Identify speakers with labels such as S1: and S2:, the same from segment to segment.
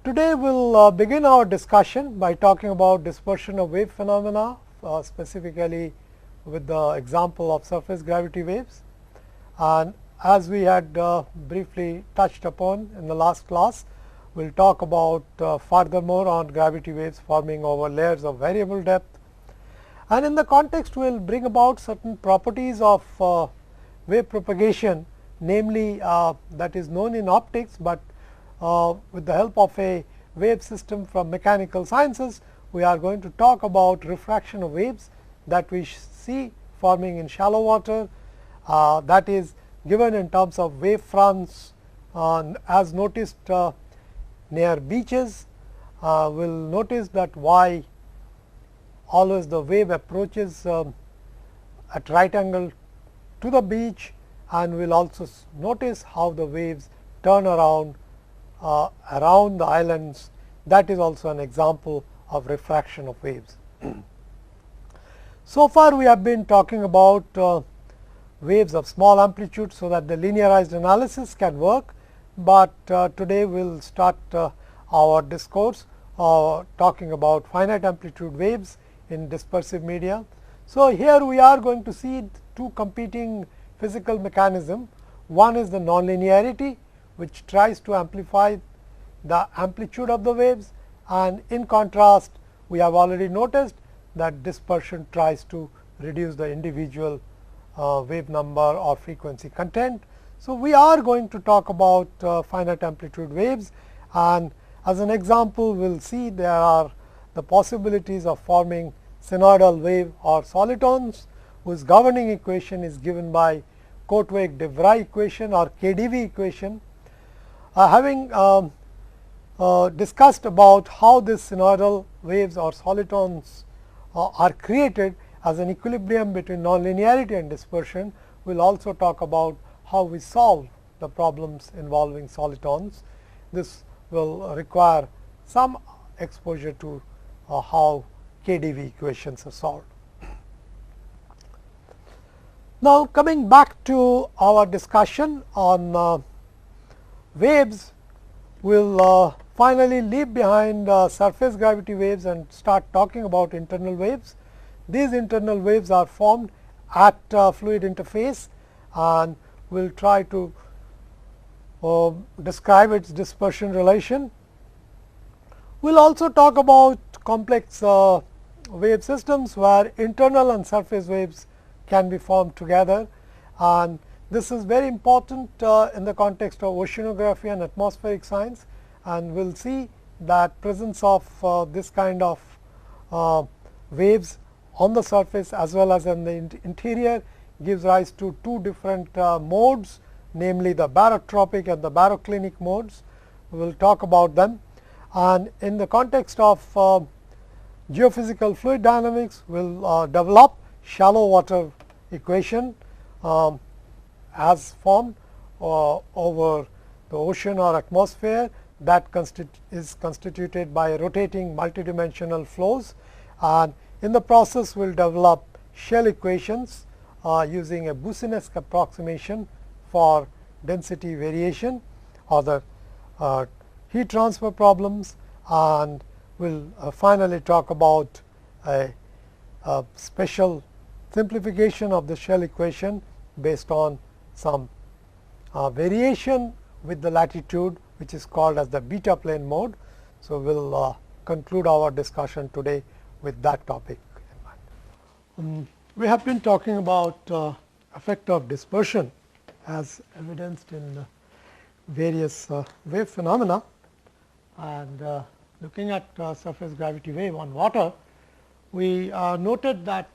S1: Today we will begin our discussion by talking about dispersion of wave phenomena, specifically with the example of surface gravity waves. And as we had briefly touched upon in the last class, we will talk about furthermore on gravity waves forming over layers of variable depth. And in the context, we will bring about certain properties of wave propagation, namely that is known in optics, but with the help of a wave system from mechanical sciences, we are going to talk about refraction of waves that we see forming in shallow water, that is given in terms of wave fronts as noticed near beaches. We will notice that why always the wave approaches at right angle to the beach, and we will also notice how the waves turn around the islands. That is also an example of refraction of waves. So far we have been talking about waves of small amplitude, so that the linearized analysis can work, but today we will start our discourse talking about finite amplitude waves in dispersive media. So, here we are going to see two competing physical mechanism. One is the nonlinearity, which tries to amplify the amplitude of the waves, and in contrast we have already noticed that dispersion tries to reduce the individual wave number or frequency content. So, we are going to talk about finite amplitude waves, and as an example we will see there are the possibilities of forming sinusoidal wave or solitons, whose governing equation is given by Korteweg-de Vries equation or KdV equation. Having discussed about how these sinusoidal waves or solitons are created as an equilibrium between nonlinearity and dispersion, we will also talk about how we solve the problems involving solitons. This will require some exposure to how KdV equations are solved. Now, coming back to our discussion on waves, we will finally leave behind surface gravity waves and start talking about internal waves. These internal waves are formed at fluid interface, and we will try to describe its dispersion relation. We will also talk about complex wave systems where internal and surface waves can be formed together, and this is very important in the context of oceanography and atmospheric science, and we will see that presence of this kind of waves on the surface as well as in the interior gives rise to two different modes, namely the barotropic and the baroclinic modes. We will talk about them, and in the context of geophysical fluid dynamics, we will develop shallow water equation as formed over the ocean or atmosphere that is constituted by rotating multidimensional flows, and in the process we will develop shell equations using a Boussinesq approximation for density variation or the heat transfer problems, and we will finally talk about a special simplification of the shell equation based on some variation with the latitude, which is called as the beta plane mode. So, we will conclude our discussion today with that topic in mind. We have been talking about effect of dispersion as evidenced in various wave phenomena, and looking at surface gravity wave on water, we noted that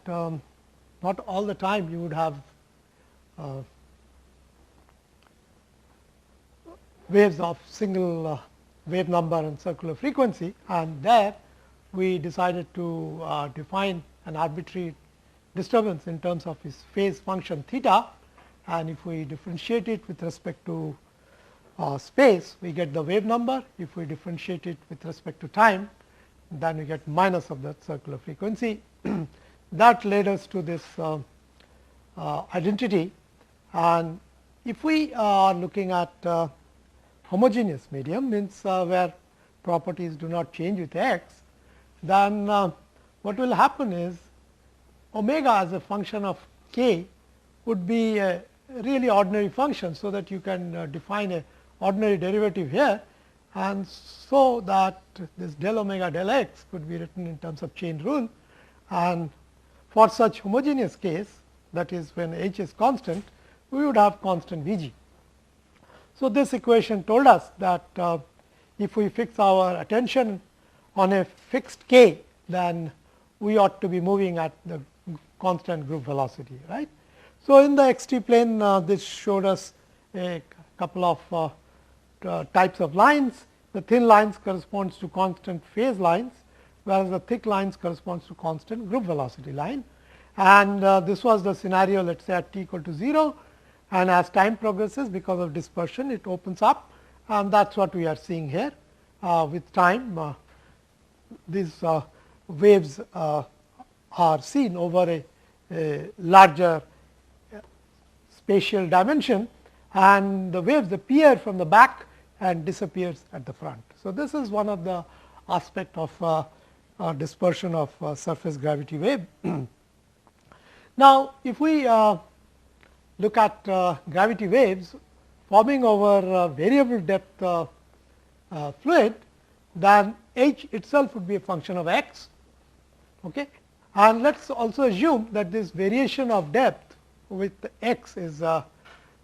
S1: not all the time you would have waves of single wave number and circular frequency, and there we decided to define an arbitrary disturbance in terms of its phase function theta, and if we differentiate it with respect to space, we get the wave number. If we differentiate it with respect to time, then we get minus of that circular frequency. That led us to this identity, and if we are looking at homogeneous medium, means where properties do not change with x, then what will happen is omega as a function of k would be a really ordinary function. So, that you can define a ordinary derivative here, and so that this del omega del x could be written in terms of chain rule, and for such homogeneous case, that is when h is constant, we would have constant V g. So, this equation told us that if we fix our attention on a fixed k, then we ought to be moving at the constant group velocity, right. So, in the x t plane, this showed us a couple of types of lines. The thin lines corresponds to constant phase lines, whereas the thick lines corresponds to constant group velocity line. And this was the scenario, let us say at t equal to 0, and as time progresses, because of dispersion, it opens up, and that is what we are seeing here. With time, these waves are seen over a larger spatial dimension, and the waves appear from the back and disappears at the front. So, this is one of the aspect of dispersion of surface gravity wave. Now, if we look at gravity waves forming over variable depth fluid, then h itself would be a function of x. Okay. And let us also assume that this variation of depth with x is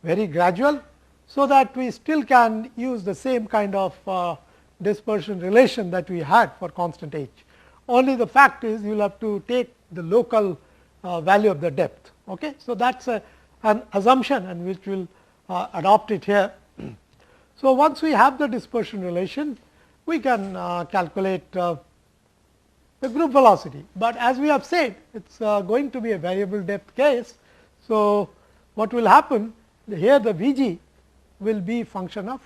S1: very gradual. So, that we still can use the same kind of dispersion relation that we had for constant h. Only the fact is you will have to take the local value of the depth. Okay. So, that is an assumption, and which will adopt it here. So, once we have the dispersion relation, we can calculate the group velocity, but as we have said, it is going to be a variable depth case. So, what will happen here, the V g will be function of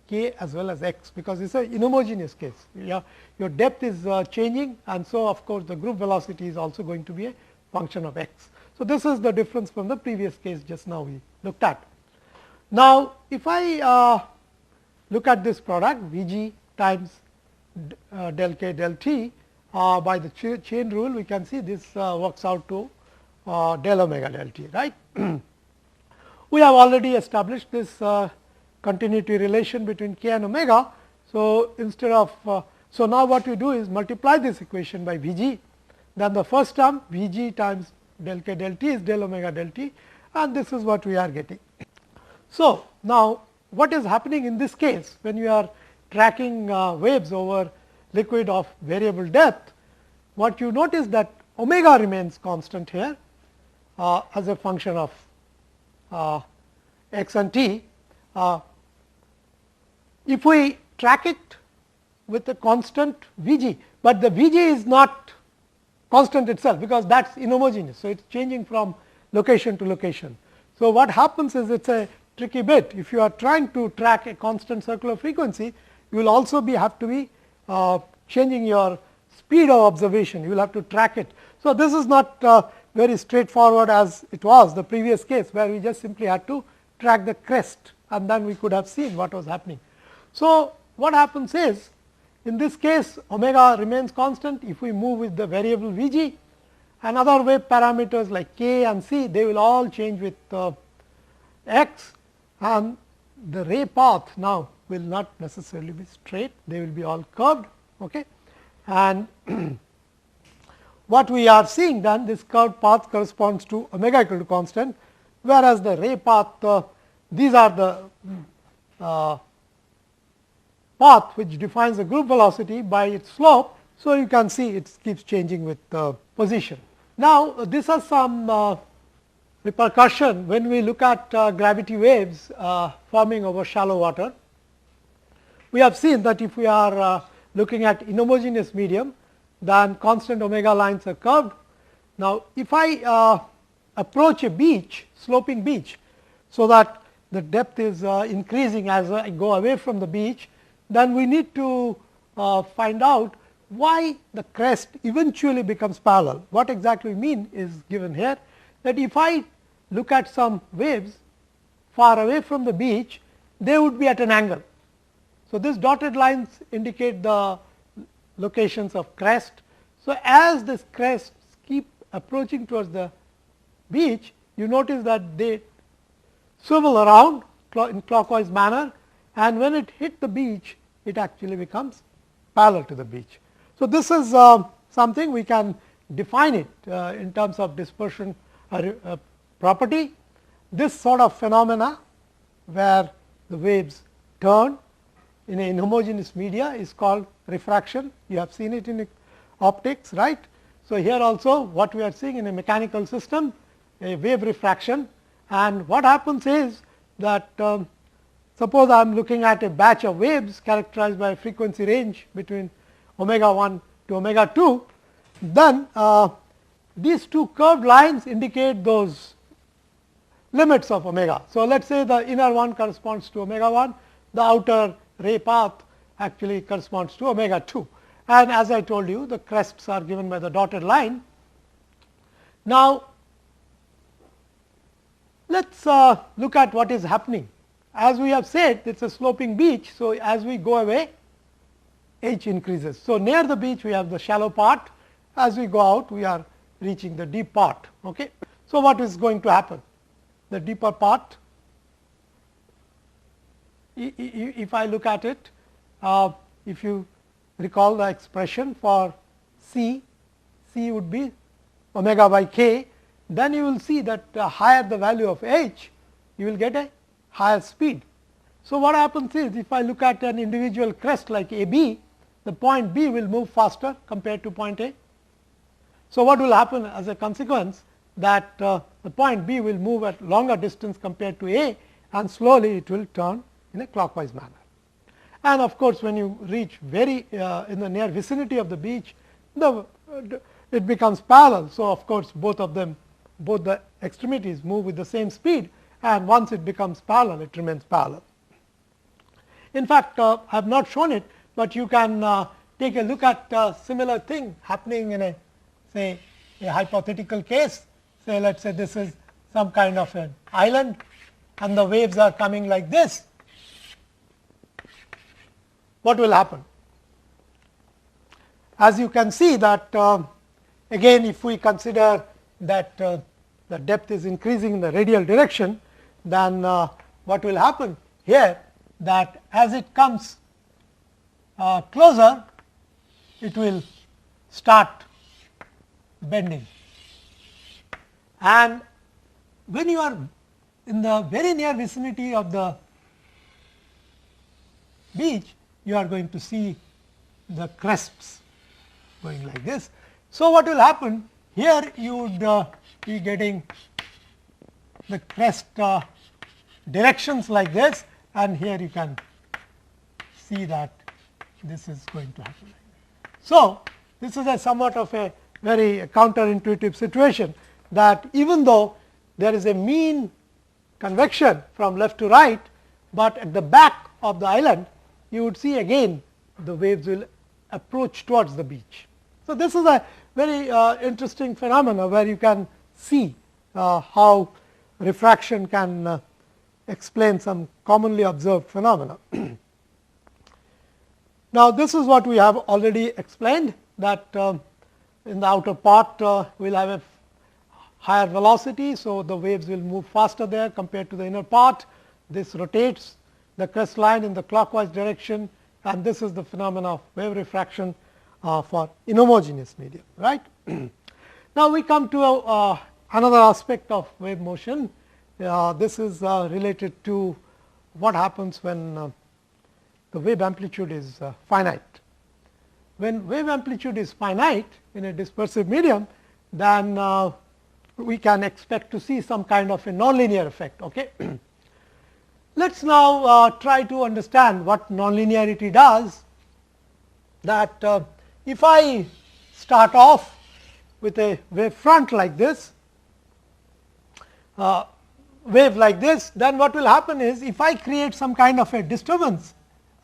S1: k as well as x, because it is a inhomogeneous case. Your depth is changing, and so of course, the group velocity is also going to be a function of x. So, this is the difference from the previous case just now we looked at. Now, if I look at this product V g times del k del t by the chain rule, we can see this works out to del omega del t, right. We have already established this continuity relation between k and omega. So, instead of so now what we do is multiply this equation by V g, then the first term V g times del k del t is del omega del t, and this is what we are getting. So, now what is happening in this case when you are tracking waves over liquid of variable depth, what you notice that omega remains constant here as a function of x and t. If we track it with a constant V g, but the V g is not constant itself, because that is inhomogeneous. So, it is changing from location to location. So, what happens is it is a tricky bit. If you are trying to track a constant circular frequency, you will also have to be changing your speed of observation, you will have to track it. So, this is not very straightforward as it was the previous case, where we just simply had to track the crest, and then we could have seen what was happening. So, what happens is, in this case omega remains constant. If we move with the variable V g, and other wave parameters like k and c, they will all change with x, and the ray path now will not necessarily be straight, they will be all curved. Okay. And what we are seeing then, this curved path corresponds to omega equal to constant, whereas the ray path, these are the path which defines the group velocity by its slope. So, you can see it keeps changing with position. Now, this has some repercussion when we look at gravity waves forming over shallow water. We have seen that if we are looking at inhomogeneous medium, then constant omega lines are curved. Now, if I approach a beach, sloping beach, so that the depth is increasing as I go away from the beach, then we need to find out why the crest eventually becomes parallel. What exactly we mean is given here, that if I look at some waves far away from the beach, they would be at an angle. So, these dotted lines indicate the locations of crest. So, as this crests keep approaching towards the beach, you notice that they swivel around in clockwise manner, and when it hit the beach, it actually becomes parallel to the beach. So, this is something we can define it in terms of dispersion property. This sort of phenomena where the waves turn in a inhomogeneous media is called refraction. You have seen it in optics, right. So, here also what we are seeing in a mechanical system, a wave refraction, and what happens is that suppose I am looking at a batch of waves characterized by a frequency range between omega 1 to omega 2, then these two curved lines indicate those limits of omega. So, let us say the inner one corresponds to omega 1, the outer ray path actually corresponds to omega 2, and as I told you, the crests are given by the dotted line. Now, let us look at what is happening. As we have said, it is a sloping beach. So, as we go away, h increases. So, near the beach we have the shallow part, as we go out we are reaching the deep part. Okay. So, what is going to happen? The deeper part, if I look at it, if you recall the expression for C, C would be omega by k, then you will see that higher the value of h, you will get a higher speed. So, what happens is, if I look at an individual crest like A B, the point B will move faster compared to point A. So, what will happen as a consequence, that the point B will move at longer distance compared to A, and slowly it will turn in a clockwise manner. And of course, when you reach very in the near vicinity of the beach, it becomes parallel. So, of course, both of them, both the extremities move with the same speed, and once it becomes parallel, it remains parallel. In fact, I have not shown it, but you can take a look at similar thing happening in a, say, a hypothetical case. Say, let us say this is some kind of an island and the waves are coming like this. What will happen? As you can see that again, if we consider that the depth is increasing in the radial direction, then what will happen here, that as it comes closer, it will start bending, and when you are in the very near vicinity of the beach, you are going to see the crests going like this. So, what will happen here, you would be getting the crest directions like this, and here you can see that this is going to happen. So, this is a somewhat of a very counterintuitive situation, that even though there is a mean convection from left to right, but at the back of the island you would see again the waves will approach towards the beach. So, this is a very interesting phenomena where you can see how refraction can explain some commonly observed phenomena. Now, this is what we have already explained, that in the outer part we will have a higher velocity. So, the waves will move faster there compared to the inner part. This rotates the crest line in the clockwise direction, and this is the phenomena of wave refraction for inhomogeneous medium, right. Now, we come to another aspect of wave motion. This is related to what happens when the wave amplitude is finite. When wave amplitude is finite in a dispersive medium, then we can expect to see some kind of a nonlinear effect. Okay. Let us now try to understand what nonlinearity does. That if I start off with a wave front like this, wave like this, then what will happen is, if I create some kind of a disturbance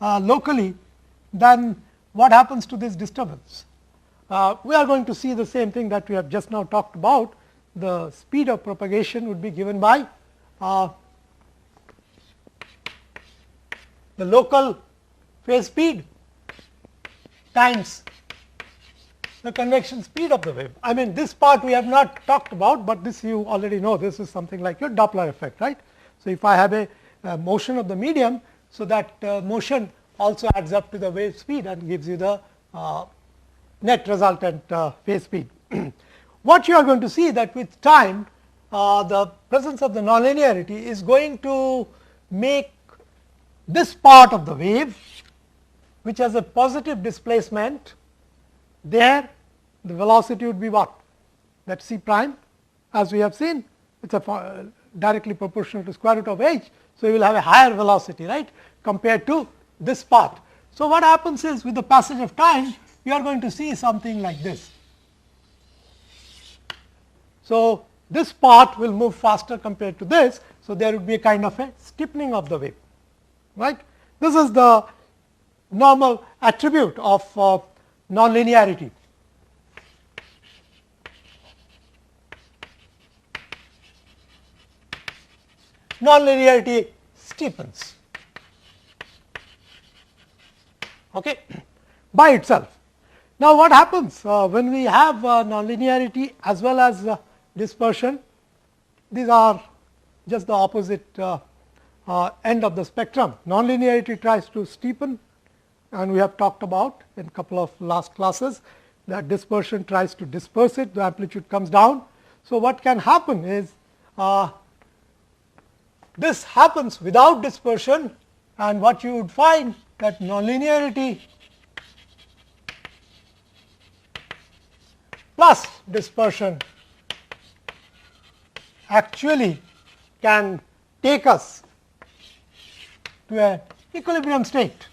S1: locally, then what happens to this disturbance? We are going to see the same thing that we have just now talked about. The speed of propagation would be given by the local phase speed times the convection speed of the wave. I mean, this part we have not talked about, but this you already know, this is something like your Doppler effect, right. So, if I have a motion of the medium, so that motion also adds up to the wave speed and gives you the net resultant phase speed. What you are going to see that with time, the presence of the nonlinearity is going to make this part of the wave, which has a positive displacement, there the velocity would be what? That c prime, as we have seen, it is directly proportional to square root of h. So, you will have a higher velocity, right, compared to this part. So, what happens is with the passage of time, you are going to see something like this. So, this part will move faster compared to this. So, there would be a kind of a stiffening of the wave, right. This is the normal attribute of nonlinearity. Nonlinearity steepens, okay, by itself. Now, what happens when we have nonlinearity as well as dispersion? These are just the opposite end of the spectrum. Nonlinearity tries to steepen, and we have talked about in a couple of last classes that dispersion tries to disperse it, the amplitude comes down. So, what can happen is this happens without dispersion, and what you would find that nonlinearity plus dispersion actually can take us to an equilibrium state.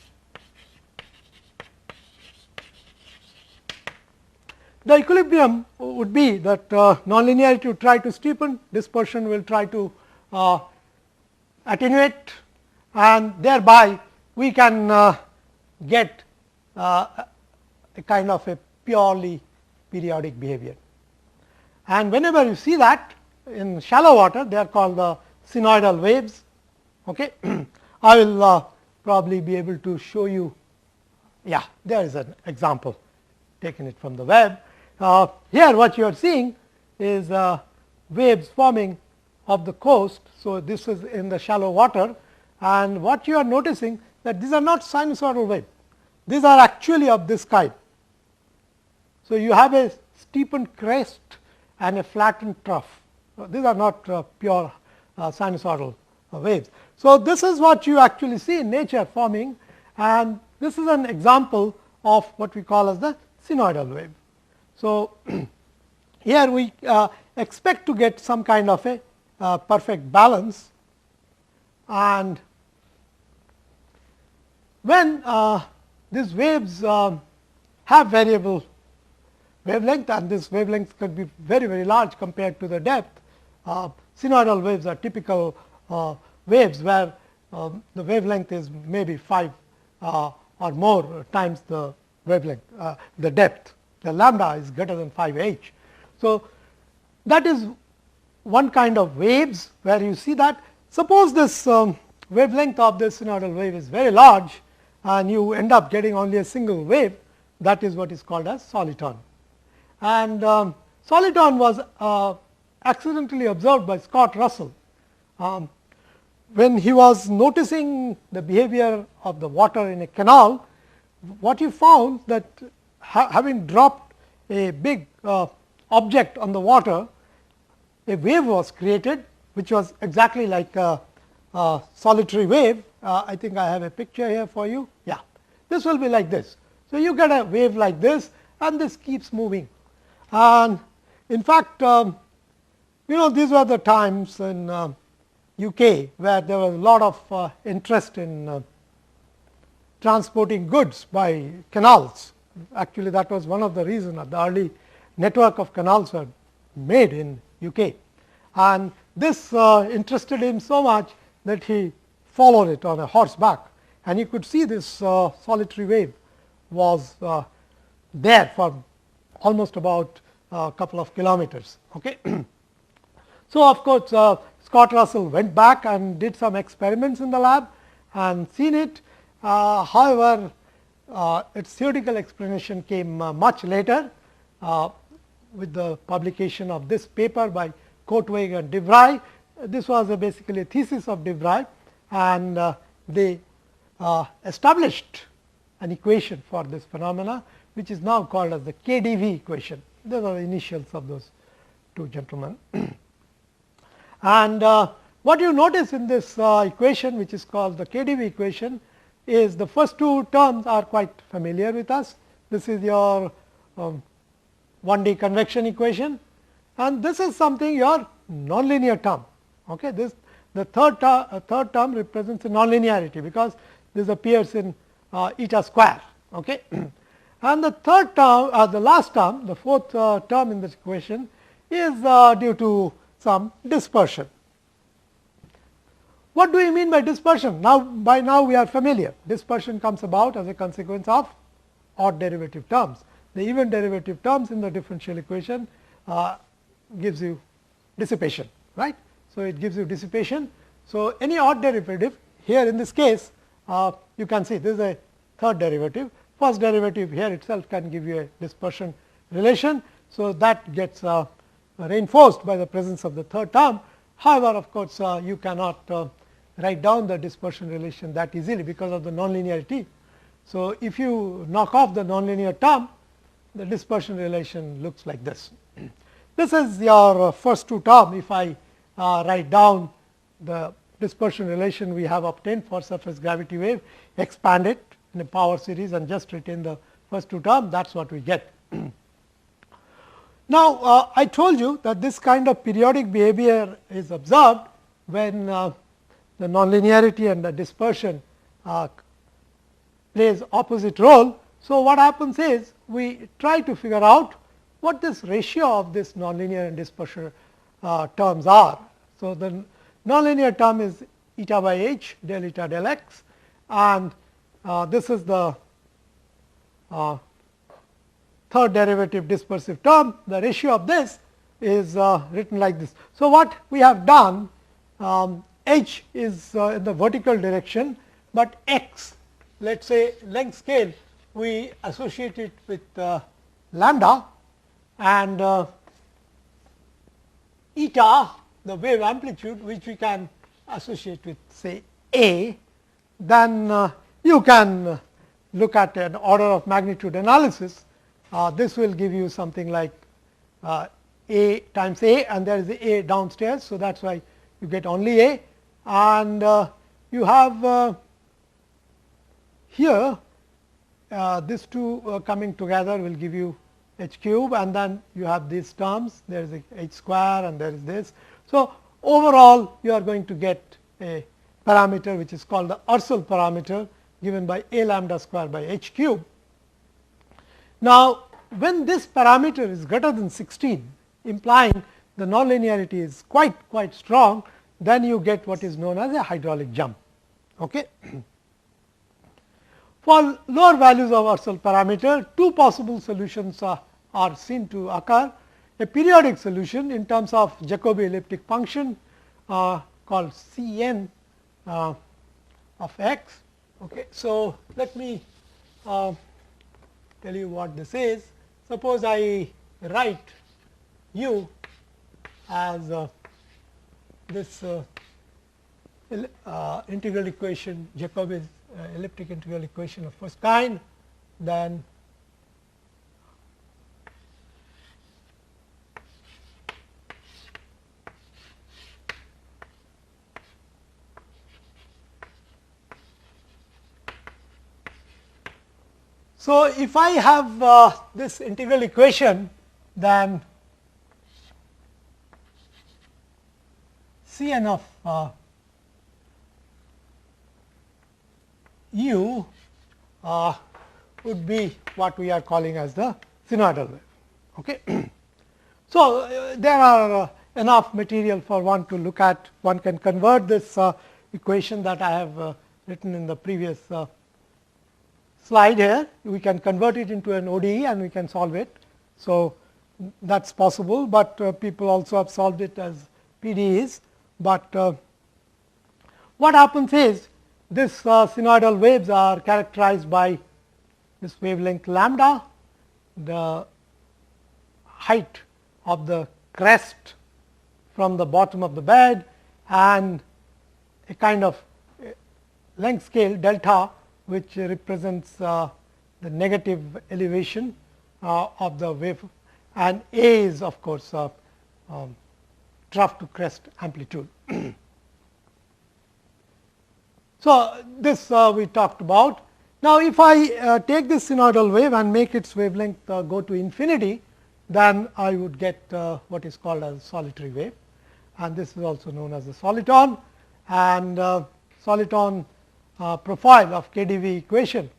S1: The equilibrium would be that nonlinearity would try to steepen, dispersion will try to attenuate, and thereby we can get a kind of a purely periodic behavior. And whenever you see that in shallow water, they are called the sinusoidal waves. Okay. I will probably be able to show you, yeah, there is an example taken it from the web. Here what you are seeing is waves forming of the coast. So, this is in the shallow water, and what you are noticing that these are not sinusoidal waves, these are actually of this kind. So, you have a steepened crest and a flattened trough. These are not pure sinusoidal waves. So, this is what you actually see in nature forming, and this is an example of what we call as the sinusoidal wave. So, here we expect to get some kind of a perfect balance, and when these waves have variable wavelength, and this wavelength could be very, very large compared to the depth. Sinusoidal waves are typical waves where the wavelength is maybe 5 or more times the wavelength, the depth, the lambda is greater than 5 h. So, that is one kind of waves where you see that. Suppose this wavelength of this sinusoidal wave is very large, and you end up getting only a single wave, that is what is called as soliton. And soliton was accidentally observed by Scott Russell when he was noticing the behavior of the water in a canal. What he found that having dropped a big object on the water, a wave was created, which was exactly like a solitary wave. I think I have a picture here for you. Yeah, this will be like this. So, you get a wave like this, and this keeps moving. And in fact, these were the times in UK where there was a lot of interest in transporting goods by canals. Actually, that was one of the reasons that the early network of canals were made in UK. And this interested him so much that he followed it on a horseback, and you could see this solitary wave was there for almost about a couple of kilometers. Okay. So, of course, Scott Russell went back and did some experiments in the lab and seen it, However, its theoretical explanation came much later with the publication of this paper by Korteweg and de Vries. This was basically a thesis of de Vries, and they established an equation for this phenomena, which is now called as the KdV equation. Those are the initials of those two gentlemen. And what you notice in this equation, which is called the KdV equation, is the first two terms are quite familiar with us. This is your 1D convection equation, and this is something your nonlinear term. Okay. This the third term represents a nonlinearity, because this appears in eta square. Okay. And the third term, the last term, the fourth term in this equation is due to some dispersion. What do we mean by dispersion? Now, by now we are familiar. Dispersion comes about as a consequence of odd derivative terms. The even derivative terms in the differential equation gives you dissipation, right. So, it gives you dissipation. So, any odd derivative here in this case, you can see this is a third derivative. First derivative here itself can give you a dispersion relation. So, that gets reinforced by the presence of the third term. However, of course, you cannot write down the dispersion relation that easily because of the nonlinearity. So, if you knock off the nonlinear term, the dispersion relation looks like this. This is your first two term. If I write down the dispersion relation we have obtained for surface gravity wave, expand it in a power series and just retain the first two term, that is what we get. Now, I told you that this kind of periodic behavior is observed when the nonlinearity and the dispersion plays opposite role. So, what happens is we try to figure out what this ratio of this nonlinear and dispersion terms are. So, the nonlinear term is eta by h del eta del x, and this is the third derivative dispersive term. The ratio of this is written like this. So, what we have done, h is in the vertical direction, but x, let us say length scale, we associate it with lambda, and eta, the wave amplitude, which we can associate with say a. Then you can look at an order of magnitude analysis. This will give you something like a times a, and there is a downstairs. So, that is why you get only a, and you have here these two coming together will give you h cube, and then you have these terms, there is a h square and there is this. So, overall you are going to get a parameter which is called the Ursel parameter, given by a lambda square by h cube. Now, when this parameter is greater than 16, implying the nonlinearity is quite strong, then you get what is known as a hydraulic jump. Okay. For lower values of Ursel parameter, two possible solutions are seen to occur. A periodic solution in terms of Jacobi elliptic function called C n of x. Okay. So, let me tell you what this is. Suppose I write u as this integral equation, Jacobi's elliptic integral equation of first kind, then so if I have this integral equation, then C n of u would be what we are calling as the sinusoidal wave. Okay. So, there are enough material for one to look at. One can convert this equation that I have written in the previous slide here. We can convert it into an ODE and we can solve it. So, that is possible, but people also have solved it as PDEs. But what happens is this sinusoidal waves are characterized by this wavelength lambda, the height of the crest from the bottom of the bed, and a kind of length scale delta, which represents the negative elevation of the wave, and A is of course trough to crest amplitude. So, this we talked about. Now, if I take this sinusoidal wave and make its wavelength go to infinity, then I would get what is called as solitary wave, and this is also known as the soliton, and soliton profile of KdV equation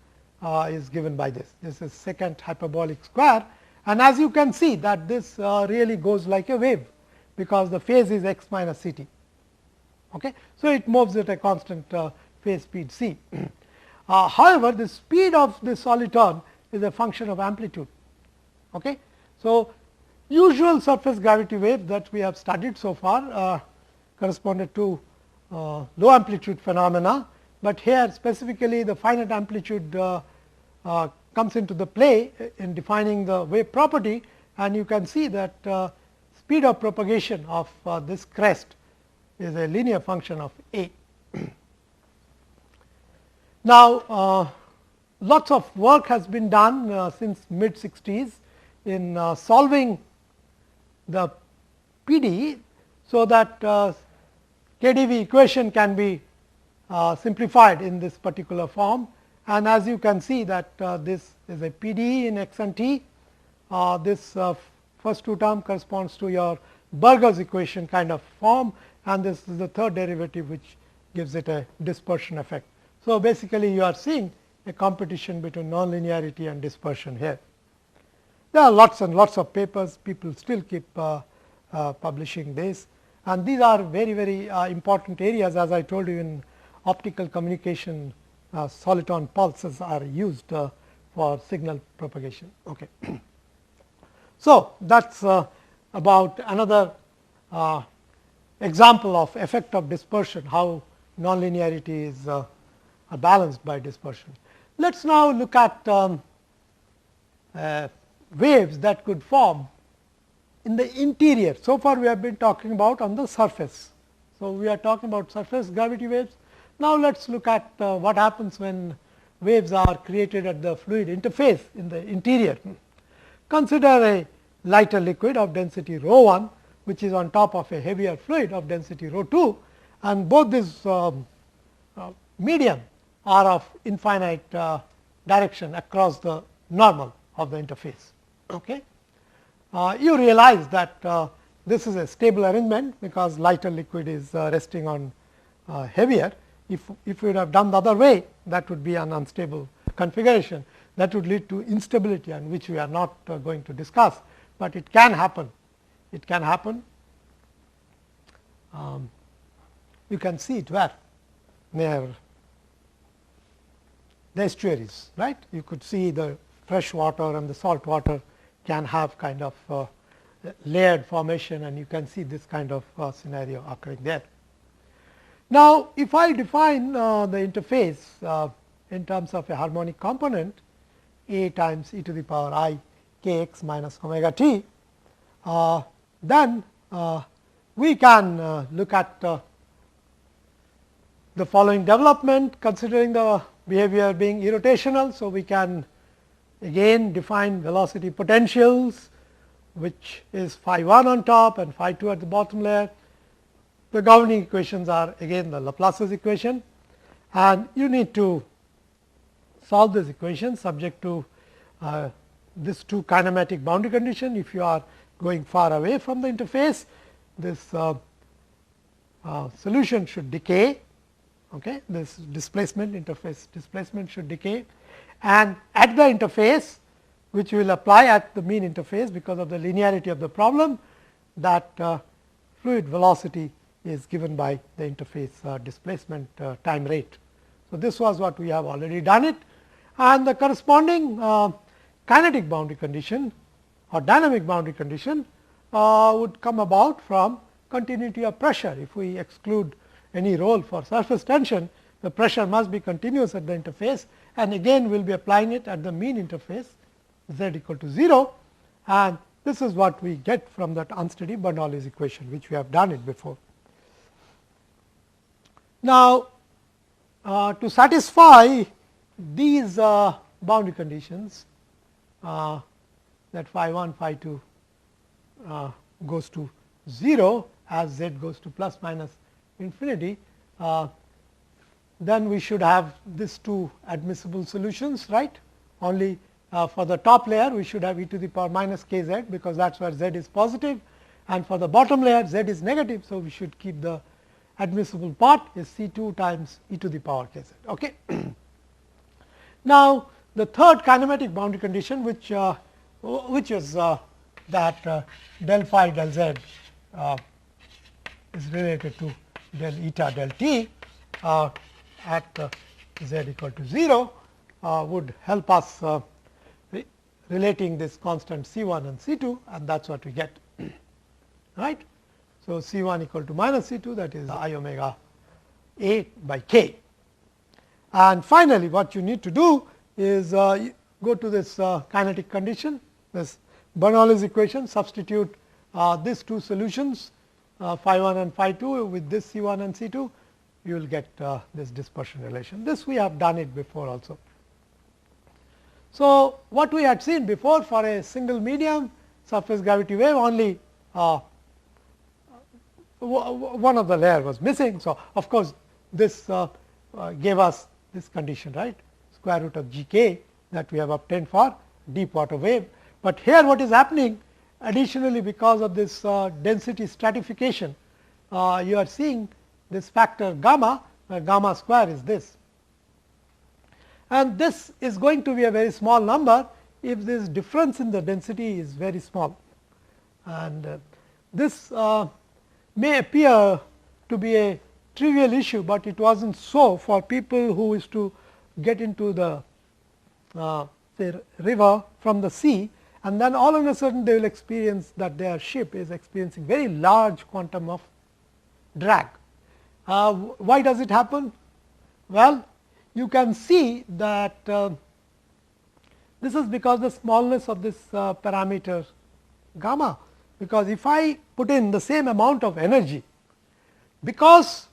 S1: is given by this. This is secant hyperbolic square, and as you can see that this really goes like a wave, because the phase is x minus c t. Okay. So, it moves at a constant phase speed c. However, the speed of this soliton is a function of amplitude. Okay. So, usual surface gravity wave that we have studied so far corresponded to low amplitude phenomena, but here specifically the finite amplitude comes into the play in defining the wave property, and you can see that speed of propagation of this crest is a linear function of A. Now, lots of work has been done since mid 60s in solving the PD, so that KdV equation can be simplified in this particular form, and as you can see that this is a PD in x and t. This first two term corresponds to your Burger's equation kind of form, and this is the third derivative which gives it a dispersion effect. So, basically you are seeing a competition between nonlinearity and dispersion here. There are lots and lots of papers, people still keep publishing this, and these are very, very important areas. As I told you, in optical communication, soliton pulses are used for signal propagation. Okay. So, that is about another example of effect of dispersion, how nonlinearity is balanced by dispersion. Let us now look at waves that could form in the interior. So far we have been talking about on the surface. So, we are talking about surface gravity waves. Now, let us look at what happens when waves are created at the fluid interface in the interior. Consider a lighter liquid of density rho 1, which is on top of a heavier fluid of density rho 2, and both these medium are of infinite direction across the normal of the interface. Okay. You realize that this is a stable arrangement, because lighter liquid is resting on heavier. If you would have done the other way, that would be an unstable configuration, that would lead to instability, and which we are not going to discuss, but it can happen. It can happen. You can see it where near the estuaries, right. You could see the fresh water and the salt water can have kind of layered formation, and you can see this kind of scenario occurring there. Now, if I define the interface in terms of a harmonic component A times e to the power I k x minus omega t, then we can look at the following development, considering the behavior being irrotational. So, we can again define velocity potentials, which is phi 1 on top and phi 2 at the bottom layer. The governing equations are again the Laplace's equation, and you need to solve this equation subject to this two kinematic boundary condition. If you are going far away from the interface, this solution should decay. Okay. This displacement, interface displacement should decay, and at the interface, which we will apply at the mean interface because of the linearity of the problem, that fluid velocity is given by the interface displacement time rate. So, this was what we have already done it, and the corresponding kinetic boundary condition or dynamic boundary condition would come about from continuity of pressure. If we exclude any role for surface tension, the pressure must be continuous at the interface, and again we will be applying it at the mean interface z equal to 0, and this is what we get from that unsteady Bernoulli's equation, which we have done it before. Now, to satisfy these boundary conditions, that phi 1 phi 2 goes to 0 as z goes to plus minus infinity, then we should have these two admissible solutions, right. Only for the top layer we should have e to the power minus k z, because that is where z is positive, and for the bottom layer z is negative. So, we should keep the admissible part is C 2 times e to the power k z. Okay. Now, the third kinematic boundary condition, which is that del phi del z is related to del eta del t at z equal to 0, would help us relating this constant C 1 and C 2, and that is what we get, right. So, C 1 equal to minus C 2, that is I omega a by k. And finally, what you need to do is go to this kinetic condition, this Bernoulli's equation, substitute these two solutions phi 1 and phi 2 with this C 1 and C 2, you will get this dispersion relation. This we have done it before also. So, what we had seen before for a single medium surface gravity wave, only one of the layer was missing. So, of course, this gave us this condition, right, square root of g k that we have obtained for deep water wave. But here what is happening additionally, because of this density stratification, you are seeing this factor gamma, where gamma square is this. And this is going to be a very small number if this difference in the density is very small. And this may appear to be a trivial issue, but it was not so for people who is to get into the say river from the sea, and then all of a sudden they will experience that their ship is experiencing very large quantum of drag. Why does it happen? Well, you can see that this is because the smallness of this parameter gamma, because if I put in the same amount of energy, because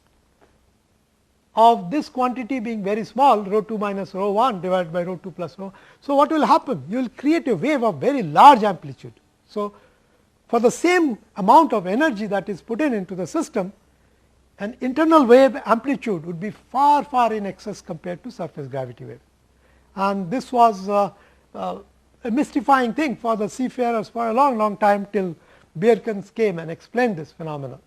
S1: of this quantity being very small, rho 2 minus rho 1 divided by rho 2 plus rho. So, what will happen? You will create a wave of very large amplitude. So, for the same amount of energy that is put in into the system, an internal wave amplitude would be far in excess compared to surface gravity wave. And this was a mystifying thing for the seafarers for a long time, till Bjerkens came and explained this phenomenon.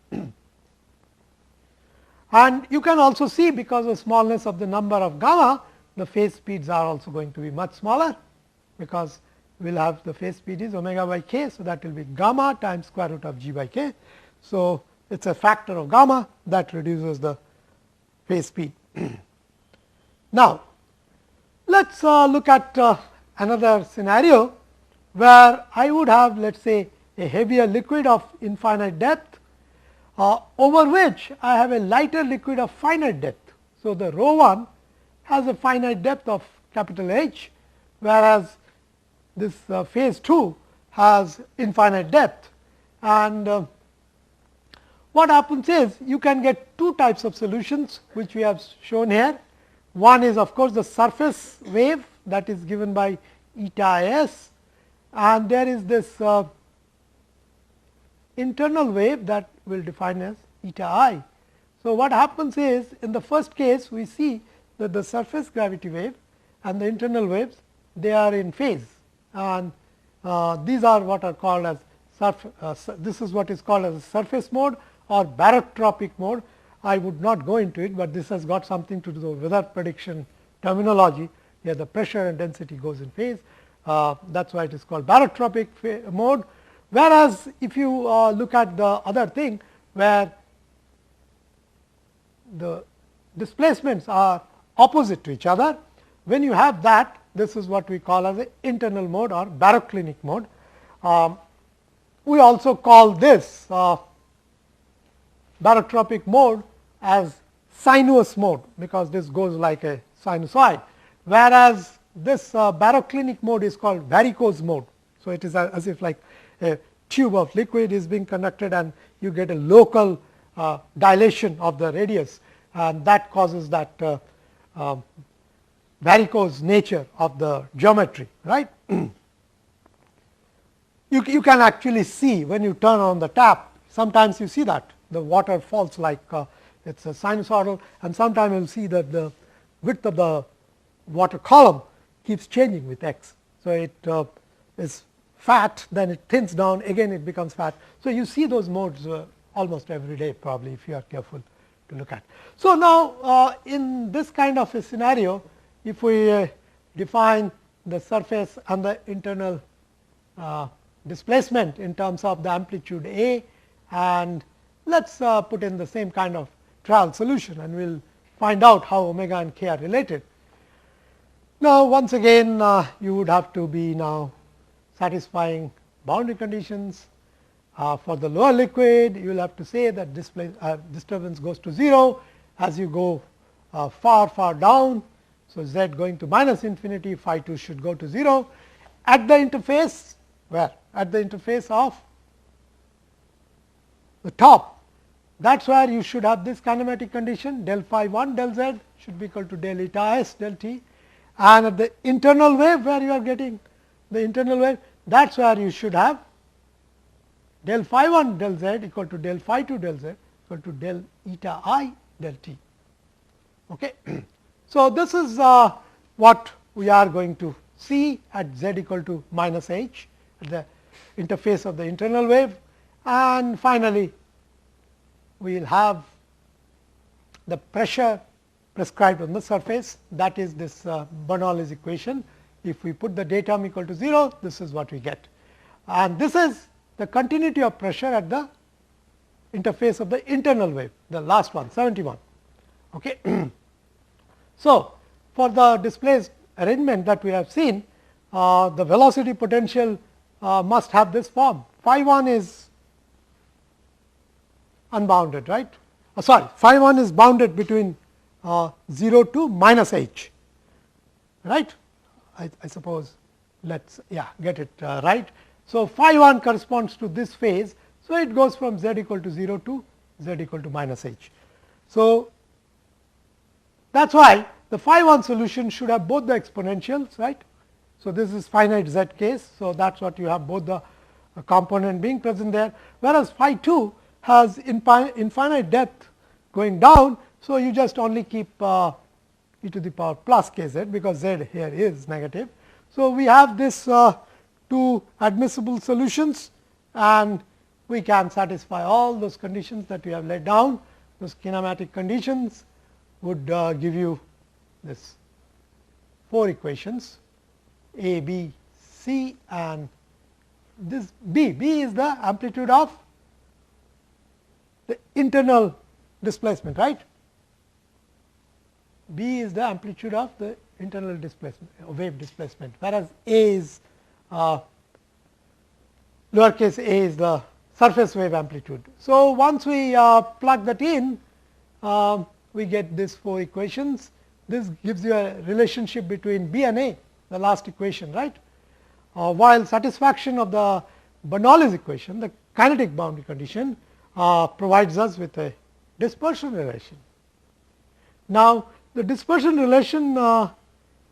S1: And you can also see, because of smallness of the number of gamma, the phase speeds are also going to be much smaller, because we will have the phase speed is omega by k. So, that will be gamma times square root of g by k. So, it is a factor of gamma that reduces the phase speed. Now, let us look at another scenario where I would have, let us say, a heavier liquid of infinite depth, over which I have a lighter liquid of finite depth. So, the rho 1 has a finite depth of capital H, whereas this phase 2 has infinite depth. And what happens is, you can get two types of solutions, which we have shown here. One is of course, the surface wave that is given by eta s, and there is this internal wave that will define as eta I. So, what happens is, in the first case we see that the surface gravity wave and the internal waves, they are in phase, and these are what are called as this is what is called as a surface mode or barotropic mode. I would not go into it, but this has got something to do with weather prediction terminology. Here the pressure and density goes in phase, that is why it is called barotropic mode. Whereas, if you look at the other thing, where the displacements are opposite to each other, when you have that, this is what we call as an internal mode or baroclinic mode. We also call this barotropic mode as sinuous mode, because this goes like a sinusoid, whereas this baroclinic mode is called varicose mode. So, it is as if like a tube of liquid is being conducted and you get a local dilation of the radius, and that causes that varicose nature of the geometry, right. You can actually see when you turn on the tap, sometimes you see that the water falls like it is a sinusoidal, and sometimes you will see that the width of the water column keeps changing with x. So, it is fat, then it thins down, again it becomes fat. So, you see those modes almost every day, probably, if you are careful to look at. So, now in this kind of a scenario, if we define the surface and the internal displacement in terms of the amplitude A, and let us put in the same kind of trial solution, and we will find out how omega and k are related. Now, once again you would have to be now satisfying boundary conditions. For the lower liquid, you will have to say that disturbance goes to 0 as you go far down. So, z going to minus infinity, phi 2 should go to 0 at the interface, where at the interface of the top. That is where you should have this kinematic condition del phi 1 del z should be equal to del eta s del t, and at the internal wave where you are getting the internal wave, that is where you should have del phi 1 del z equal to del phi 2 del z equal to del eta I del t. Okay. So, this is what we are going to see at z equal to minus h at the interface of the internal wave, and finally, we will have the pressure prescribed on the surface, that is this Bernoulli's equation. If we put the datum equal to 0, this is what we get, and this is the continuity of pressure at the interface of the internal wave, the last one 71. Okay. So, for the displaced arrangement that we have seen, the velocity potential must have this form. Phi 1 is unbounded, right. Sorry, phi 1 is bounded between 0 to minus h, right. I suppose let us get it right. So, phi 1 corresponds to this phase. So, it goes from z equal to 0 to z equal to minus h. So, that is why the phi 1 solution should have both the exponentials, right. So, this is finite z case. So, that is what you have, both the component being present there, whereas phi 2 has infinite depth going down. So, you just only keep e to the power plus k z, because z here is negative. So, we have this two admissible solutions, and we can satisfy all those conditions that we have laid down. Those kinematic conditions would give you this 4 equations A, B, C, and this B. B is the amplitude of the internal displacement, right. B is the amplitude of the internal displacement, wave displacement, whereas A is lowercase a is the surface wave amplitude. So, once we plug that in, we get these 4 equations. This gives you a relationship between B and A, the last equation, right. While satisfaction of the Bernoulli's equation, the kinetic boundary condition, provides us with a dispersion relation. Now, the dispersion relation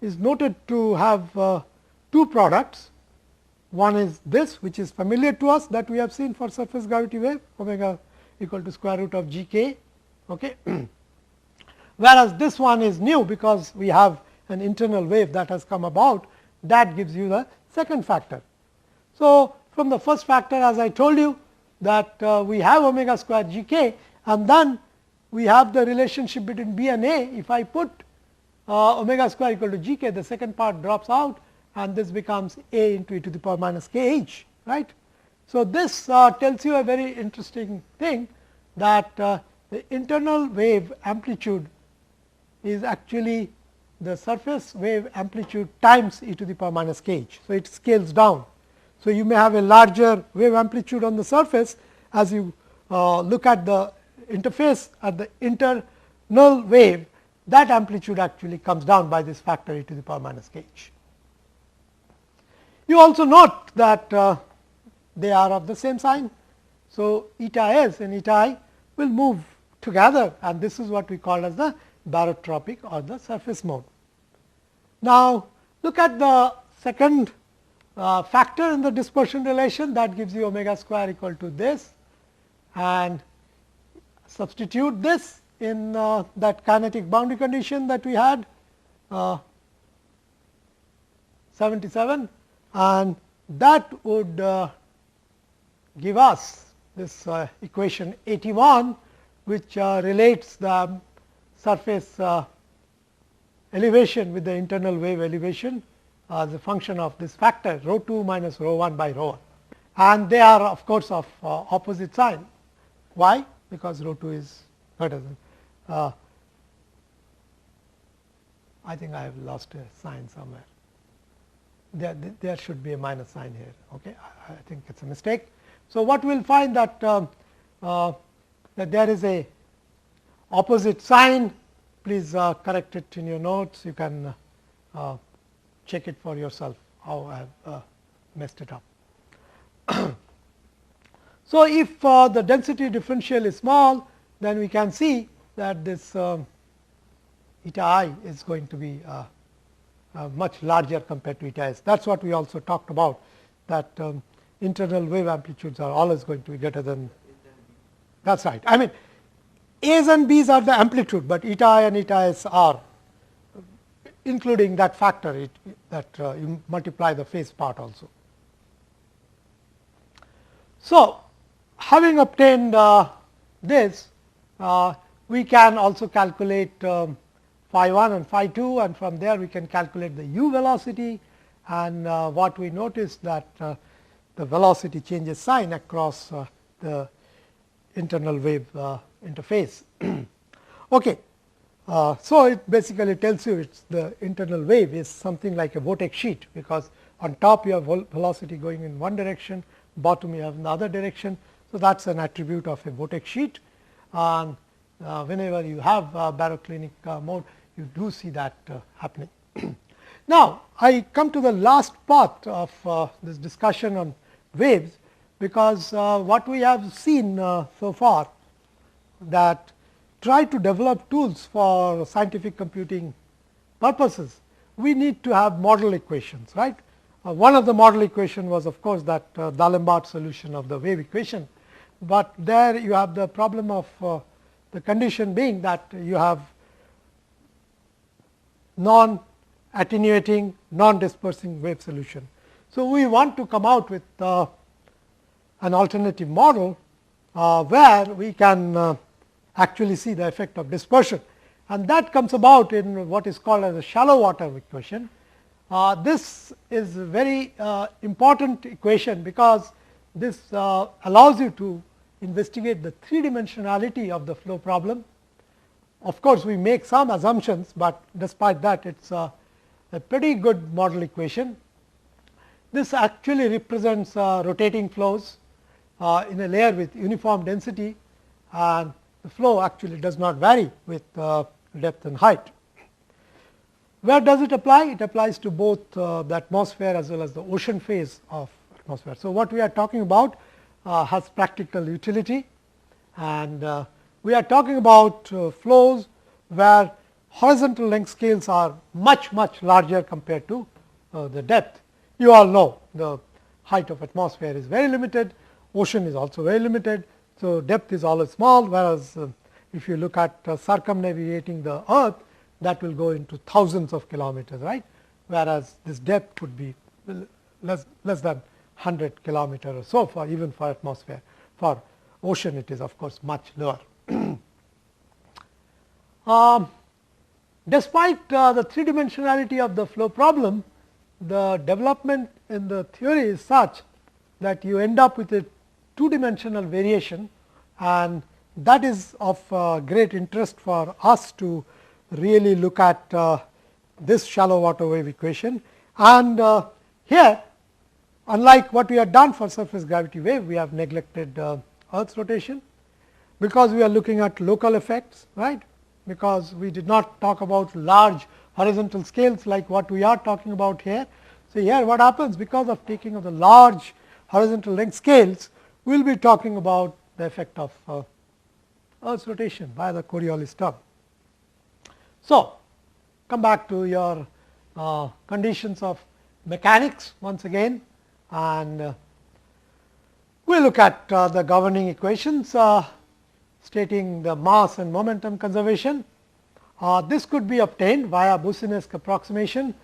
S1: is noted to have 2 products. One is this, which is familiar to us, that we have seen for surface gravity wave, omega equal to square root of g k. Okay. Whereas, this one is new, because we have an internal wave that has come about, that gives you the second factor. So, from the first factor, as I told you, that we have omega square g k, and then we have the relationship between B and A. If I put omega square equal to g k, the second part drops out, and this becomes A into e to the power minus k h, right. So, this tells you a very interesting thing, that the internal wave amplitude is actually the surface wave amplitude times e to the power minus k h. So, it scales down. So, you may have a larger wave amplitude on the surface as you look at the interface at the null wave, that amplitude actually comes down by this factor e to the power minus k h. You also note that they are of the same sign. So, eta s and eta I will move together, and this is what we call as the barotropic or the surface mode. Now, look at the second factor in the dispersion relation, that gives you omega square equal to this, and substitute this in that kinetic boundary condition that we had 77, and that would give us this equation 81, which relates the surface elevation with the internal wave elevation as a function of this factor rho 2 minus rho 1 by rho 1, and they are of course of opposite sign. Why? Because rho 2 is greater than I think I have lost a sign somewhere. There should be a minus sign here. Okay, I think it's a mistake. So, what we will find that that there is a opposite sign. Please correct it in your notes. You can check it for yourself how I have messed it up. So, if the density differential is small, then we can see that this eta I is going to be much larger compared to eta s. That is what we also talked about, that internal wave amplitudes are always going to be greater than. That is right. I mean, A's and B's are the amplitude, but eta I and eta s are, including that factor that you multiply the phase part also. So, having obtained this, we can also calculate phi 1 and phi 2, and from there we can calculate the u velocity, and what we notice that the velocity changes sign across the internal wave interface. Okay. So, it basically tells you it's the internal wave is something like a vortex sheet, because on top you have velocity going in one direction, bottom you have in the other direction. So, that is an attribute of a vortex sheet, and whenever you have baroclinic mode, you do see that happening. Now, I come to the last part of this discussion on waves, because what we have seen so far, that try to develop tools for scientific computing purposes, we need to have model equations, right. One of the model equation was of course, that D'Alembert solution of the wave equation, but there you have the problem of the condition being that you have non attenuating, non dispersing wave solution. So, we want to come out with an alternative model where we can actually see the effect of dispersion, and that comes about in what is called as a shallow water equation. This is a very important equation, because this allows you to investigate the three dimensionality of the flow problem. Of course, we make some assumptions, but despite that it is a pretty good model equation. This actually represents rotating flows in a layer with uniform density, and the flow actually does not vary with depth and height. Where does it apply? It applies to both the atmosphere as well as the ocean phase of atmosphere. So, what we are talking about has practical utility, and we are talking about flows where horizontal length scales are much larger compared to the depth. You all know the height of atmosphere is very limited, ocean is also very limited. So, depth is always small, whereas if you look at circumnavigating the earth, that will go into thousands of kilometers, right, whereas this depth could be less than 100 kilometer or so for even for atmosphere. For ocean it is of course much lower. Despite the three dimensionality of the flow problem, the development in the theory is such that you end up with a two dimensional variation, and that is of great interest for us to really look at this shallow water wave equation. And here, unlike what we have done for surface gravity wave, we have neglected Earth's rotation, because we are looking at local effects, right. because we did not talk about large horizontal scales like what we are talking about here. So, here what happens, because of taking of the large horizontal length scales, we will be talking about the effect of Earth's rotation by the Coriolis term. So, come back to your conditions of mechanics once again, and we will look at the governing equations stating the mass and momentum conservation. This could be obtained via Boussinesq approximation.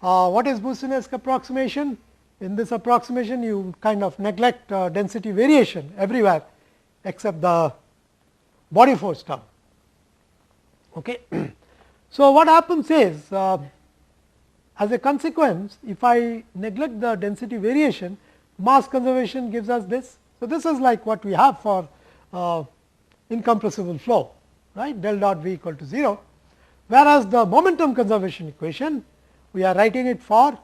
S1: What is Boussinesq approximation? In this approximation, you kind of neglect density variation everywhere except the body force term. Okay. So, what happens is, as a consequence, if I neglect the density variation, mass conservation gives us this. So, this is like what we have for incompressible flow, right, del dot V equal to 0, whereas the momentum conservation equation we are writing it for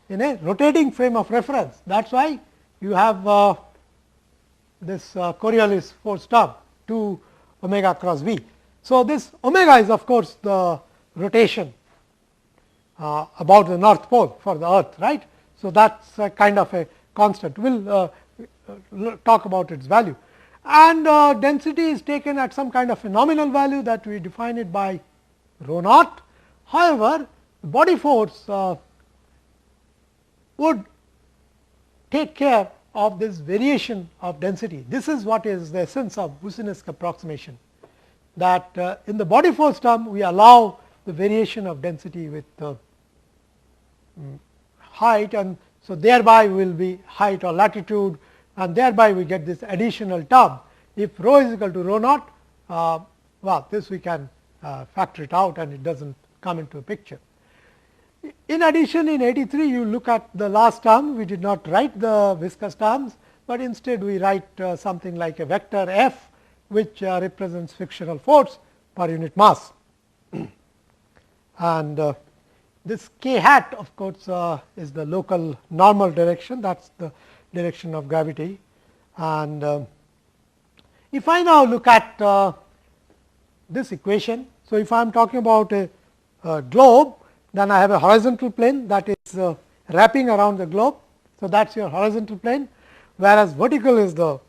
S1: in a rotating frame of reference. That is why you have this Coriolis force term 2 omega cross V. So, this omega is of course the rotation about the north pole for the earth, right. So, that is a kind of a constant. We will talk about its value, and density is taken at some kind of a nominal value that we define it by rho naught. However, body force would take care of this variation of density. This is what is the essence of Boussinesq approximation, that in the body force term we allow the variation of density with height, and so thereby will be height or latitude, and thereby we get this additional term. If rho is equal to rho naught, well, this we can factor it out and it does not come into a picture. In addition, in 83 you look at the last term, we did not write the viscous terms, but instead we write something like a vector F, which represents frictional force per unit mass. And this k hat of course is the local normal direction, that is the direction of gravity. And if I now look at this equation, so if I am talking about a globe, then I have a horizontal plane that is wrapping around the globe. So, that is your horizontal plane, whereas vertical is the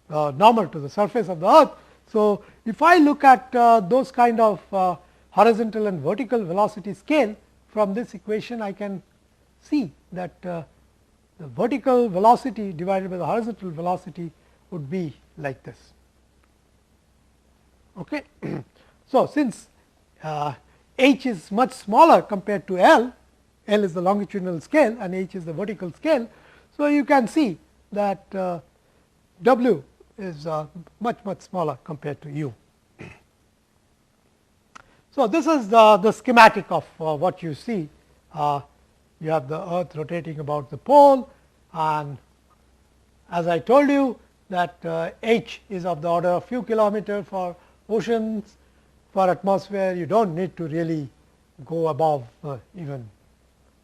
S1: normal to the surface of the earth. So, if I look at those kind of horizontal and vertical velocity scale from this equation, I can see that the vertical velocity divided by the horizontal velocity would be like this. Okay. So, since h is much smaller compared to L is the longitudinal scale and h is the vertical scale. So, you can see that W is much smaller compared to U. So, this is the schematic of what you see. You have the earth rotating about the pole, and as I told you that h is of the order of few kilometer for oceans. For atmosphere, you do not need to really go above even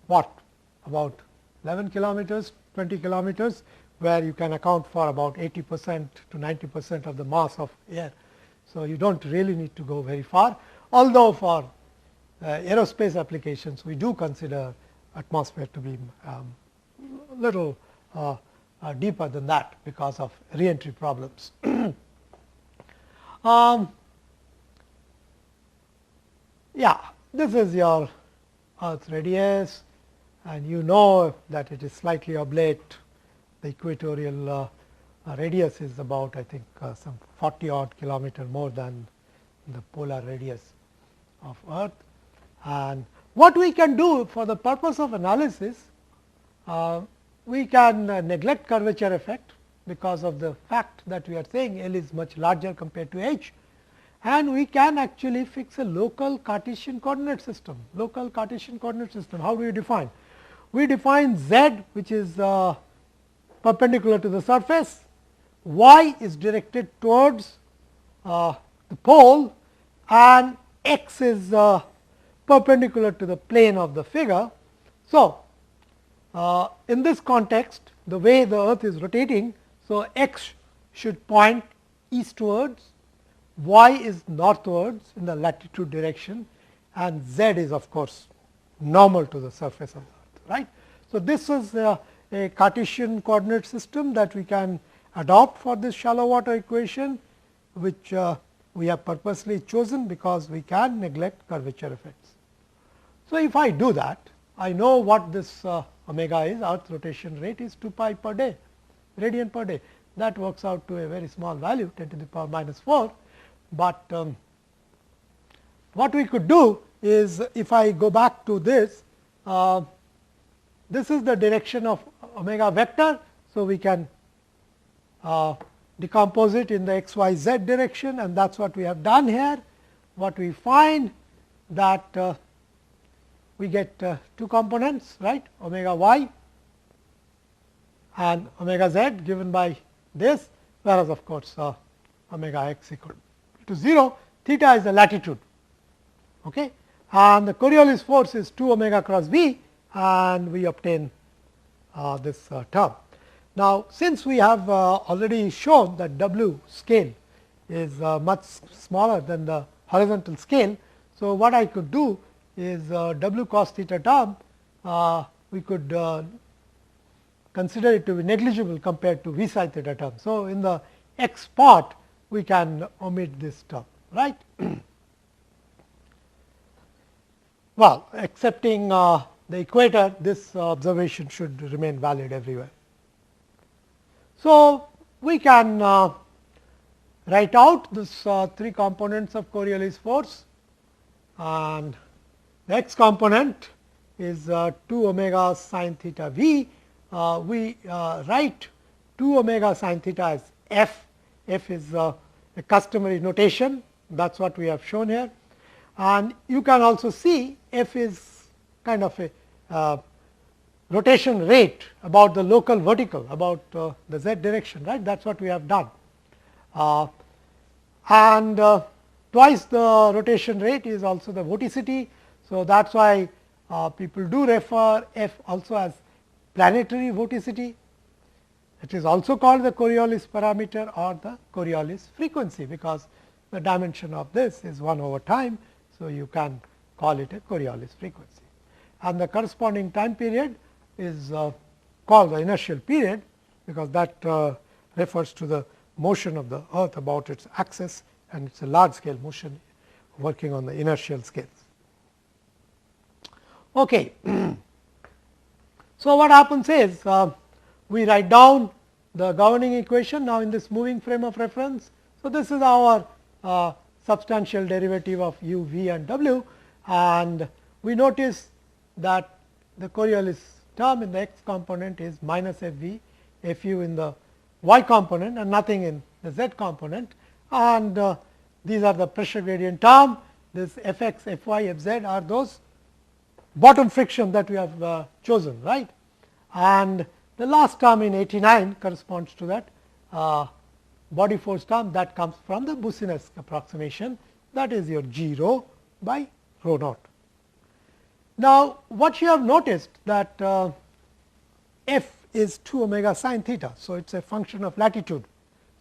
S1: what about 11 kilometers, 20 kilometers, where you can account for about 80% to 90% of the mass of air. So, you do not really need to go very far, although for aerospace applications we do consider atmosphere to be little deeper than that because of re-entry problems. Yeah, this is your Earth's radius, and you know that it is slightly oblate. The equatorial radius is about, I think, some 40 odd kilometer more than the polar radius of Earth. And what we can do for the purpose of analysis, we can neglect curvature effect because of the fact that we are saying L is much larger compared to H, and we can actually fix a local Cartesian coordinate system. Local Cartesian coordinate system, how do you define? We define Z, which is perpendicular to the surface, y is directed towards the pole, and x is perpendicular to the plane of the figure. So, in this context, the way the earth is rotating, so x should point eastwards, y is northwards in the latitude direction, and z is of course normal to the surface of the earth, right. So, this is a Cartesian coordinate system that we can adopt for this shallow water equation, which we have purposely chosen because we can neglect curvature effects. So, if I do that, I know what this omega is. Earth rotation rate is 2 pi per day, radian per day. That works out to a very small value, 10 to the power minus 4. But what we could do is, if I go back to this, this is the direction of omega vector. So, we can decompose it in the x, y, z direction, and that is what we have done here. What we find that we get two components, right, omega y and omega z given by this, whereas of course, omega x equal to 0, theta is the latitude, okay, and the Coriolis force is 2 omega cross v, and we obtain this term. Now, since we have already shown that W scale is much smaller than the horizontal scale. So, what I could do is W cos theta term, we could consider it to be negligible compared to V sin theta term. So, in the x part we can omit this term, right. Well, accepting the equator, this observation should remain valid everywhere. So, we can write out this 3 components of Coriolis force, and the x component is 2 omega sin theta v. We write 2 omega sin theta as f. F is a customary notation, that is what we have shown here. And you can also see f is kind of a rotation rate about the local vertical, about the z direction, right. That is what we have done. And twice the rotation rate is also the vorticity. So, that is why people do refer f also as planetary vorticity. It is also called the Coriolis parameter or the Coriolis frequency, because the dimension of this is 1 over time. So, you can call it a Coriolis frequency, and the corresponding time period is called the inertial period, because that refers to the motion of the earth about its axis, and it is a large scale motion working on the inertial scales. Okay. So, what happens is we write down the governing equation now in this moving frame of reference. So, this is our substantial derivative of u, v and w, and we notice that the Coriolis term in the x component is minus f v, f u in the y component and nothing in the z component, and these are the pressure gradient term. This f x, f y, f z are those bottom friction that we have chosen, right. And the last term in 89 corresponds to that body force term that comes from the Boussinesq approximation, that is your g rho by rho naught. Now, what you have noticed that f is 2 omega sin theta. So, it is a function of latitude.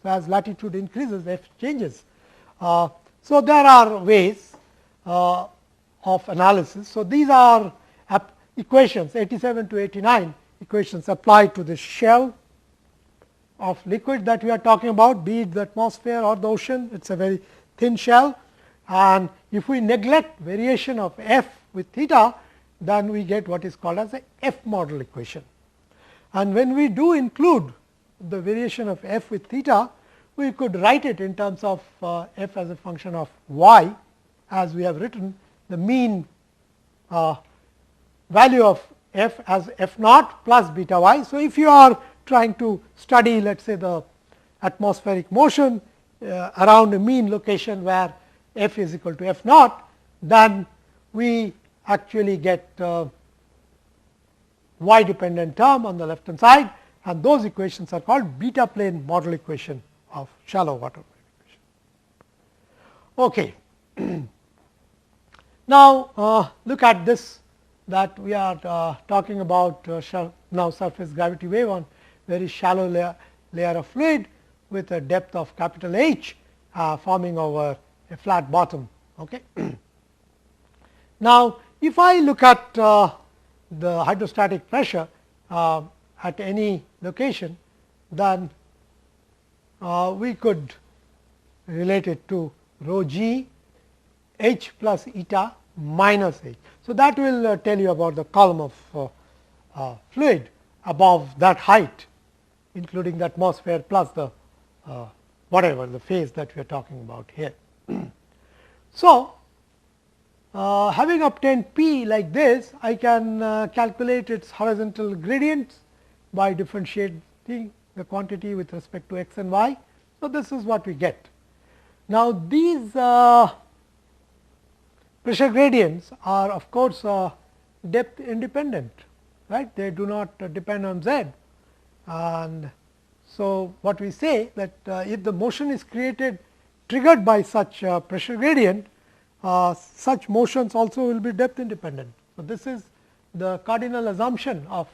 S1: So, as latitude increases, f changes. So, there are ways of analysis. So, these are equations 87 to 89 equations applied to the shell of liquid that we are talking about, be it the atmosphere or the ocean. It is a very thin shell, and if we neglect variation of f with theta, then we get what is called as a f model equation. And when we do include the variation of f with theta, we could write it in terms of f as a function of y, as we have written the mean value of f as f naught plus beta y. So, if you are trying to study, let us say, the atmospheric motion around a mean location where f is equal to f naught, then we actually get y dependent term on the left hand side, and those equations are called beta plane model equation of shallow water equation. Okay. Now, look at this, that we are talking about now surface gravity wave on very shallow layer of fluid with a depth of capital H, forming over a flat bottom. Okay. Now, if I look at the hydrostatic pressure at any location, then we could relate it to rho g h plus eta minus h. So, that will tell you about the column of fluid above that height, including the atmosphere plus the whatever the phase that we are talking about here. So, having obtained P like this, I can calculate its horizontal gradients by differentiating the quantity with respect to x and y. So, this is what we get. Now, these pressure gradients are of course depth independent, right. They do not depend on z, and so what we say that if the motion is created triggered by such pressure gradient, such motions also will be depth independent. So, this is the cardinal assumption of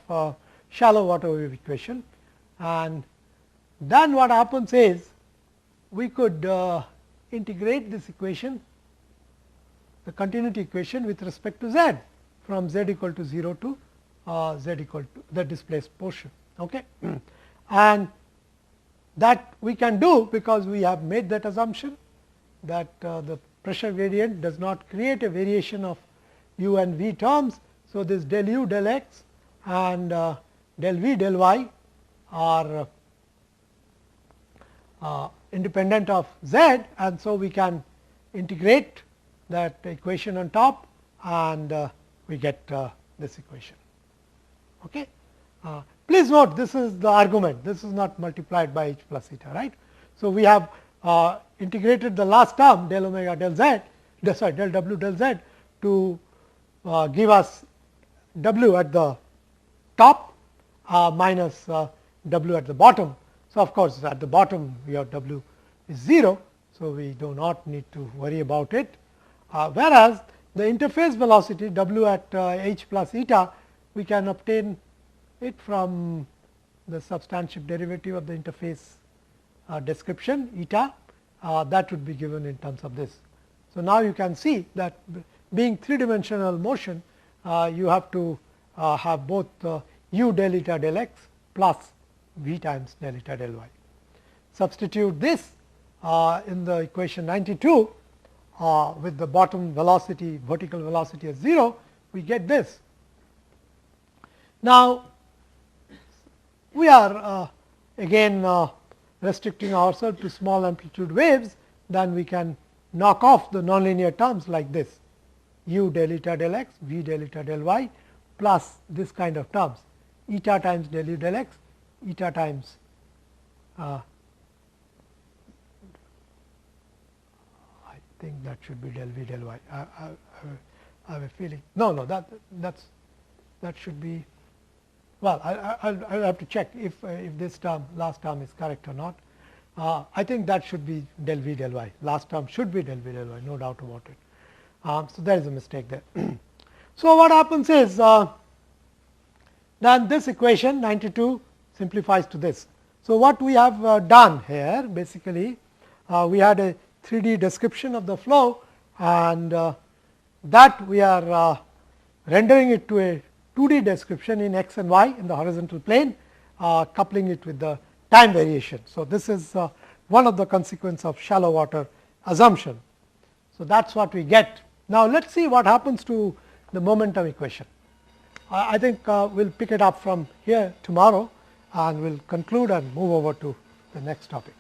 S1: shallow water wave equation, and then what happens is we could integrate this equation, the continuity equation with respect to z, from z equal to 0 to z equal to the displaced portion. Okay. And that we can do because we have made that assumption that the pressure gradient does not create a variation of u and v terms. So, this del u del x and del v del y are independent of z, and so we can integrate that equation on top, and we get this equation. Okay. Please note, this is the argument, this is not multiplied by h plus eta, right. So, we have integrated the last term del omega del z, del w del z to give us w at the top minus w at the bottom. So, of course, at the bottom your w is 0. So, we do not need to worry about it, whereas the interface velocity w at h plus eta, we can obtain it from the substantive derivative of the interface description eta, that would be given in terms of this. So, now you can see that being 3 dimensional motion, you have to have both u del eta del x plus v times del eta del y. Substitute this in the equation 92 with the bottom velocity, vertical velocity as 0, we get this. Now, we are again restricting ourselves to small amplitude waves, then we can knock off the nonlinear terms like this, u del eta del x, v del eta del y plus this kind of terms, eta times del u del x, eta times I think that should be del v del y. I have a feeling, no, that should be, well, I'll have to check if this term, last term is correct or not. I think that should be del v del y, last term should be del v del y, no doubt about it. So, there is a mistake there. So, what happens is then this equation 92 simplifies to this. So, what we have done here basically, we had a 3D description of the flow, and that we are rendering it to a 2D description in x and y in the horizontal plane, coupling it with the time variation. So, this is one of the consequence of shallow water assumption. So, that is what we get. Now, let us see what happens to the momentum equation. I think we will pick it up from here tomorrow, and we will conclude and move over to the next topic.